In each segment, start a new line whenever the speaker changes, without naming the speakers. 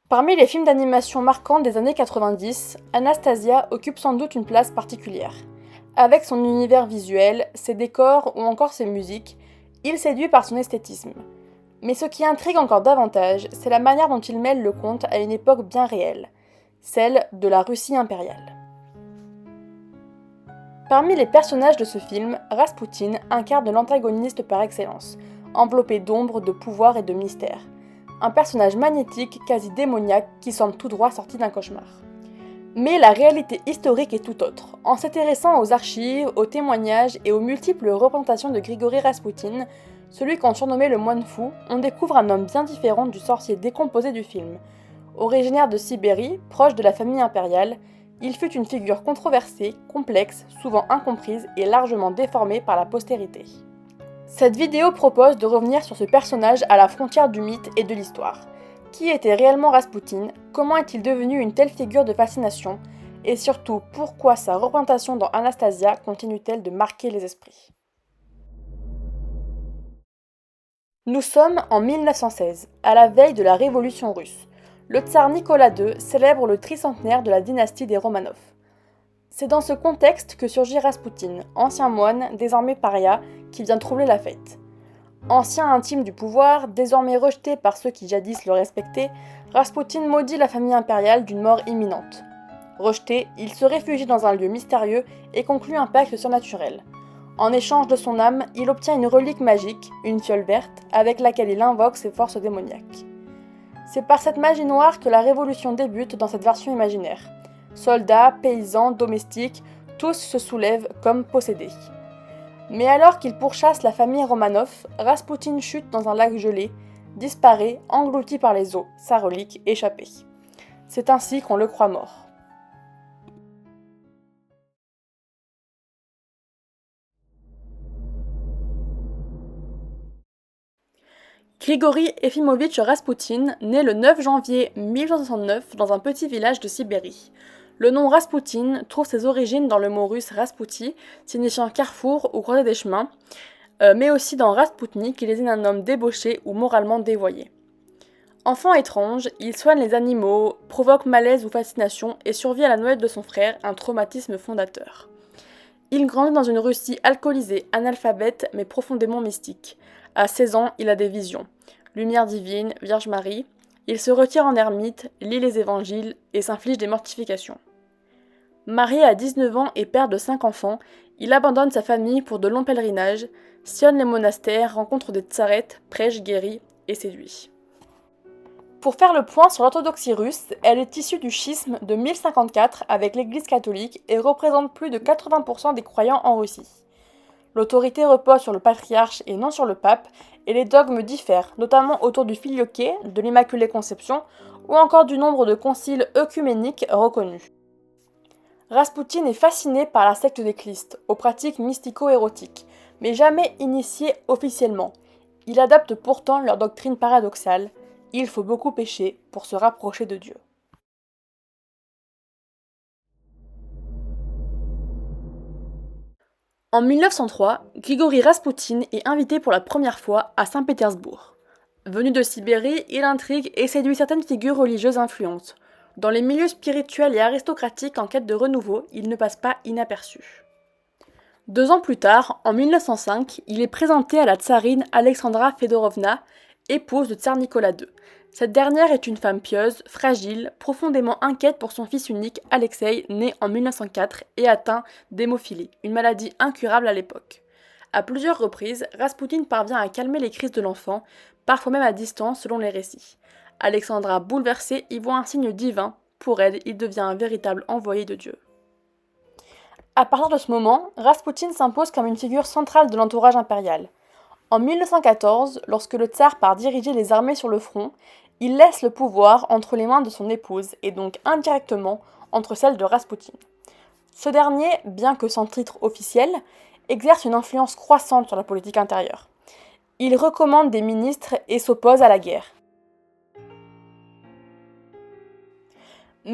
Parmi les films d'animation marquants des années 90, Anastasia occupe sans doute une place particulière. Avec son univers visuel, ses décors ou encore ses musiques, il séduit par son esthétisme. Mais ce qui intrigue encore davantage, c'est la manière dont il mêle le conte à une époque bien réelle, celle de la Russie impériale. Parmi les personnages de ce film, Raspoutine incarne l'antagoniste par excellence, enveloppé d'ombre, de pouvoir et de mystère. Un personnage magnétique, quasi démoniaque, qui semble tout droit sorti d'un cauchemar. Mais la réalité historique est tout autre. En s'intéressant aux archives, aux témoignages et aux multiples représentations de Grigory Raspoutine, celui qu'on surnommait le moine fou, on découvre un homme bien différent du sorcier décomposé du film. Originaire de Sibérie, proche de la famille impériale, il fut une figure controversée, complexe, souvent incomprise et largement déformée par la postérité. Cette vidéo propose de revenir sur ce personnage à la frontière du mythe et de l'histoire. Qui était réellement Raspoutine? Comment est-il devenu une telle figure de fascination? Et surtout, pourquoi sa représentation dans Anastasia continue-t-elle de marquer les esprits? Nous sommes en 1916, à la veille de la Révolution russe. Le tsar Nicolas II célèbre le tricentenaire de la dynastie des Romanov. C'est dans ce contexte que surgit Raspoutine, ancien moine, désormais paria, qui vient troubler la fête. Ancien intime du pouvoir, désormais rejeté par ceux qui jadis le respectaient, Raspoutine maudit la famille impériale d'une mort imminente. Rejeté, il se réfugie dans un lieu mystérieux et conclut un pacte surnaturel. En échange de son âme, il obtient une relique magique, une fiole verte, avec laquelle il invoque ses forces démoniaques. C'est par cette magie noire que la révolution débute dans cette version imaginaire. Soldats, paysans, domestiques, tous se soulèvent comme possédés. Mais alors qu'il pourchasse la famille Romanov, Raspoutine chute dans un lac gelé, disparaît, englouti par les eaux, sa relique échappée. C'est ainsi qu'on le croit mort. Grigori Efimovitch Raspoutine naît le 9 janvier 1869 dans un petit village de Sibérie. Le nom Raspoutine trouve ses origines dans le mot russe Raspouti, signifiant carrefour ou croisée des chemins, mais aussi dans Raspoutni, qui désigne un homme débauché ou moralement dévoyé. Enfant étrange, il soigne les animaux, provoque malaise ou fascination et survit à la noël de son frère, un traumatisme fondateur. Il grandit dans une Russie alcoolisée, analphabète mais profondément mystique. À 16 ans, il a des visions. Lumière divine, Vierge Marie. Il se retire en ermite, lit les évangiles et s'inflige des mortifications. Marié à 19 ans et père de 5 enfants, il abandonne sa famille pour de longs pèlerinages, sillonne les monastères, rencontre des tsarettes, prêche, guérit et séduit. Pour faire le point sur l'orthodoxie russe, elle est issue du schisme de 1054 avec l'Église catholique et représente plus de 80% des croyants en Russie. L'autorité repose sur le patriarche et non sur le pape, et les dogmes diffèrent, notamment autour du filioqué, de l'Immaculée Conception, ou encore du nombre de conciles œcuméniques reconnus. Raspoutine est fasciné par la secte des Clistes, aux pratiques mystico-érotiques, mais jamais initié officiellement. Il adopte pourtant leur doctrine paradoxale. Il faut beaucoup pécher pour se rapprocher de Dieu. En 1903, Grigori Raspoutine est invité pour la première fois à Saint-Pétersbourg. Venu de Sibérie, il intrigue et séduit certaines figures religieuses influentes. Dans les milieux spirituels et aristocratiques en quête de renouveau, il ne passe pas inaperçu. 2 ans plus tard, en 1905, il est présenté à la tsarine Alexandra Fedorovna, épouse de tsar Nicolas II. Cette dernière est une femme pieuse, fragile, profondément inquiète pour son fils unique, Alexei, né en 1904 et atteint d'hémophilie, une maladie incurable à l'époque. À plusieurs reprises, Raspoutine parvient à calmer les crises de l'enfant, parfois même à distance selon les récits. Alexandra, bouleversée, y voit un signe divin. Pour elle, il devient un véritable envoyé de Dieu. À partir de ce moment, Raspoutine s'impose comme une figure centrale de l'entourage impérial. En 1914, lorsque le tsar part diriger les armées sur le front, il laisse le pouvoir entre les mains de son épouse et donc indirectement entre celles de Raspoutine. Ce dernier, bien que sans titre officiel, exerce une influence croissante sur la politique intérieure. Il recommande des ministres et s'oppose à la guerre.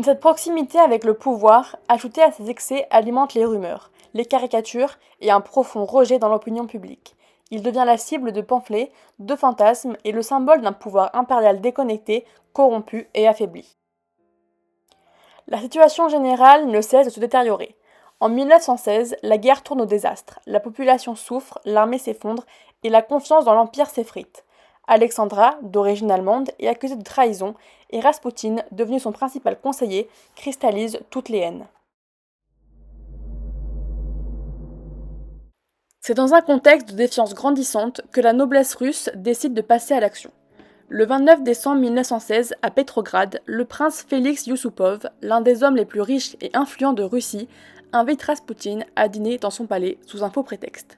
Cette proximité avec le pouvoir, ajoutée à ses excès, alimente les rumeurs, les caricatures et un profond rejet dans l'opinion publique. Il devient la cible de pamphlets, de fantasmes et le symbole d'un pouvoir impérial déconnecté, corrompu et affaibli. La situation générale ne cesse de se détériorer. En 1916, la guerre tourne au désastre, la population souffre, l'armée s'effondre et la confiance dans l'Empire s'effrite. Alexandra, d'origine allemande, est accusée de trahison et Raspoutine, devenu son principal conseiller, cristallise toutes les haines. C'est dans un contexte de défiance grandissante que la noblesse russe décide de passer à l'action. Le 29 décembre 1916, à Petrograd, le prince Félix Yusupov, l'un des hommes les plus riches et influents de Russie, invite Raspoutine à dîner dans son palais sous un faux prétexte.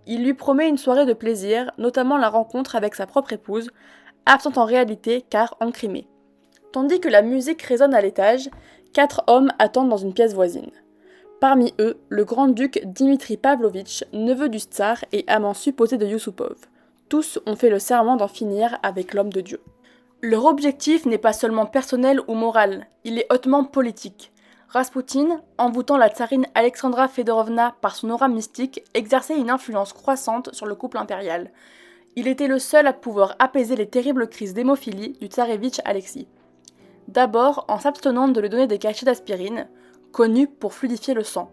Il lui promet une soirée de plaisir, notamment la rencontre avec sa propre épouse, absente en réalité car en Crimée. Tandis que la musique résonne à l'étage, 4 hommes attendent dans une pièce voisine. Parmi eux, le grand-duc Dimitri Pavlovitch, neveu du tsar et amant supposé de Yusupov. Tous ont fait le serment d'en finir avec l'homme de Dieu. Leur objectif n'est pas seulement personnel ou moral, il est hautement politique. Raspoutine, envoûtant la tsarine Alexandra Fedorovna par son aura mystique, exerçait une influence croissante sur le couple impérial. Il était le seul à pouvoir apaiser les terribles crises d'hémophilie du tsarévitch Alexis. D'abord en s'abstenant de lui donner des cachets d'aspirine, connus pour fluidifier le sang.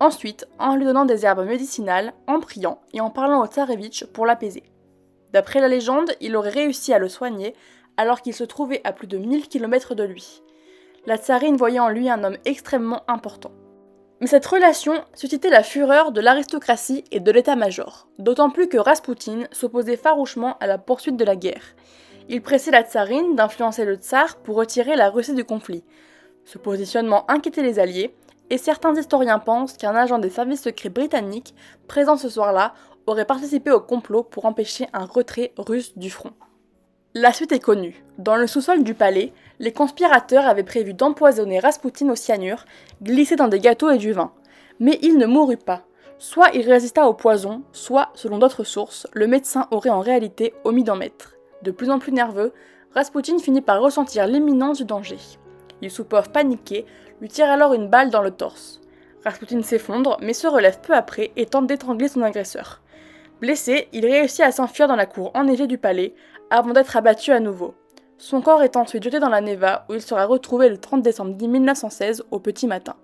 Ensuite, en lui donnant des herbes médicinales, en priant et en parlant au tsarévitch pour l'apaiser. D'après la légende, il aurait réussi à le soigner alors qu'il se trouvait à plus de 1000 km de lui. La tsarine voyait en lui un homme extrêmement important. Mais cette relation suscitait la fureur de l'aristocratie et de l'état-major, d'autant plus que Raspoutine s'opposait farouchement à la poursuite de la guerre. Il pressait la tsarine d'influencer le tsar pour retirer la Russie du conflit. Ce positionnement inquiétait les Alliés, et certains historiens pensent qu'un agent des services secrets britanniques, présent ce soir-là, aurait participé au complot pour empêcher un retrait russe du front. La suite est connue. Dans le sous-sol du palais, les conspirateurs avaient prévu d'empoisonner Raspoutine au cyanure, glissé dans des gâteaux et du vin. Mais il ne mourut pas. Soit il résista au poison, soit, selon d'autres sources, le médecin aurait en réalité omis d'en mettre. De plus en plus nerveux, Raspoutine finit par ressentir l'imminence du danger. Yusupov, paniqué, lui tire alors une balle dans le torse. Raspoutine s'effondre, mais se relève peu après et tente d'étrangler son agresseur. Blessé, il réussit à s'enfuir dans la cour enneigée du palais, avant d'être abattu à nouveau. Son corps est ensuite jeté dans la Neva, où il sera retrouvé le 30 décembre 1916 au petit matin.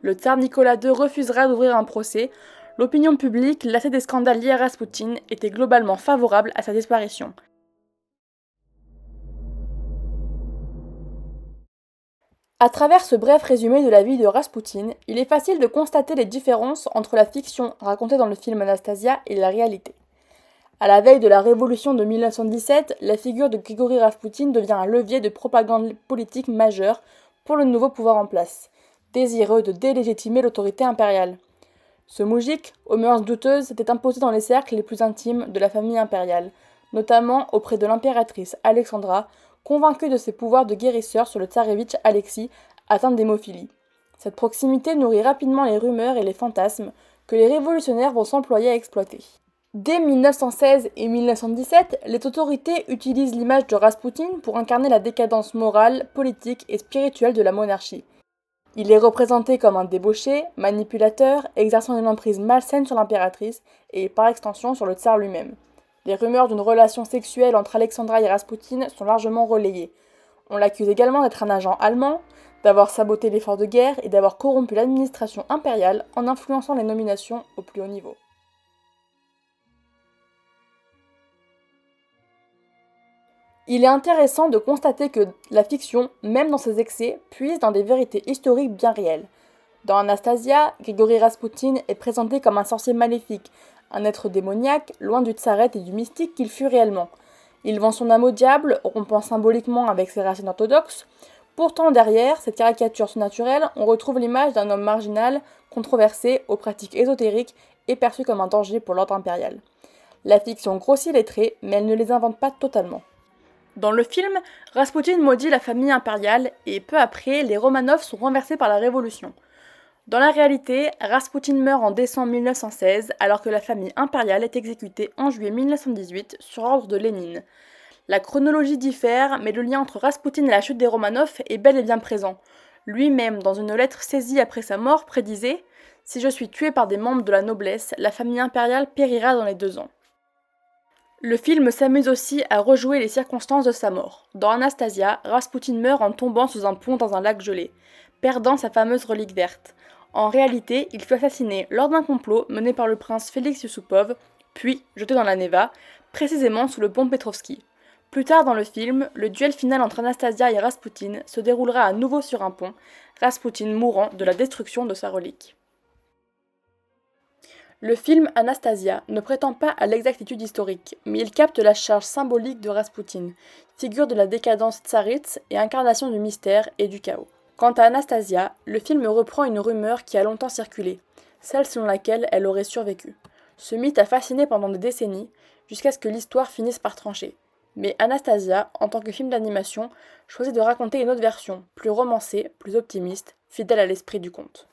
Le tsar Nicolas II refusera d'ouvrir un procès. L'opinion publique, lassée des scandales liés à Raspoutine, était globalement favorable à sa disparition. À travers ce bref résumé de la vie de Raspoutine, il est facile de constater les différences entre la fiction racontée dans le film Anastasia et la réalité. À la veille de la révolution de 1917, la figure de Grigori Raspoutine devient un levier de propagande politique majeur pour le nouveau pouvoir en place, désireux de délégitimer l'autorité impériale. Ce moujik, aux mœurs douteuses, s'était imposé dans les cercles les plus intimes de la famille impériale, notamment auprès de l'impératrice Alexandra, convaincue de ses pouvoirs de guérisseur sur le tsarévitch Alexis, atteint d'hémophilie. Cette proximité nourrit rapidement les rumeurs et les fantasmes que les révolutionnaires vont s'employer à exploiter. Dès 1916 et 1917, les autorités utilisent l'image de Raspoutine pour incarner la décadence morale, politique et spirituelle de la monarchie. Il est représenté comme un débauché, manipulateur, exerçant une emprise malsaine sur l'impératrice et, par extension, sur le tsar lui-même. Les rumeurs d'une relation sexuelle entre Alexandra et Raspoutine sont largement relayées. On l'accuse également d'être un agent allemand, d'avoir saboté l'effort de guerre et d'avoir corrompu l'administration impériale en influençant les nominations au plus haut niveau. Il est intéressant de constater que la fiction, même dans ses excès, puise dans des vérités historiques bien réelles. Dans Anastasia, Grigori Raspoutine est présenté comme un sorcier maléfique, un être démoniaque, loin du tsarette et du mystique qu'il fut réellement. Il vend son âme au diable, rompant symboliquement avec ses racines orthodoxes. Pourtant, derrière cette caricature surnaturelle, on retrouve l'image d'un homme marginal, controversé, aux pratiques ésotériques et perçu comme un danger pour l'ordre impérial. La fiction grossit les traits, mais elle ne les invente pas totalement. Dans le film, Raspoutine maudit la famille impériale et peu après, les Romanov sont renversés par la Révolution. Dans la réalité, Raspoutine meurt en décembre 1916 alors que la famille impériale est exécutée en juillet 1918 sur ordre de Lénine. La chronologie diffère, mais le lien entre Raspoutine et la chute des Romanov est bel et bien présent. Lui-même, dans une lettre saisie après sa mort, prédisait « Si je suis tué par des membres de la noblesse, la famille impériale périra dans les 2 ans ». Le film s'amuse aussi à rejouer les circonstances de sa mort. Dans Anastasia, Rasputin meurt en tombant sous un pont dans un lac gelé, perdant sa fameuse relique verte. En réalité, il fut assassiné lors d'un complot mené par le prince Félix Yusupov, puis jeté dans la Neva, précisément sous le pont Petrovski. Plus tard dans le film, le duel final entre Anastasia et Rasputin se déroulera à nouveau sur un pont, Rasputin mourant de la destruction de sa relique. Le film Anastasia ne prétend pas à l'exactitude historique, mais il capte la charge symbolique de Rasputin, figure de la décadence tsarite et incarnation du mystère et du chaos. Quant à Anastasia, le film reprend une rumeur qui a longtemps circulé, celle selon laquelle elle aurait survécu. Ce mythe a fasciné pendant des décennies, jusqu'à ce que l'histoire finisse par trancher. Mais Anastasia, en tant que film d'animation, choisit de raconter une autre version, plus romancée, plus optimiste, fidèle à l'esprit du conte.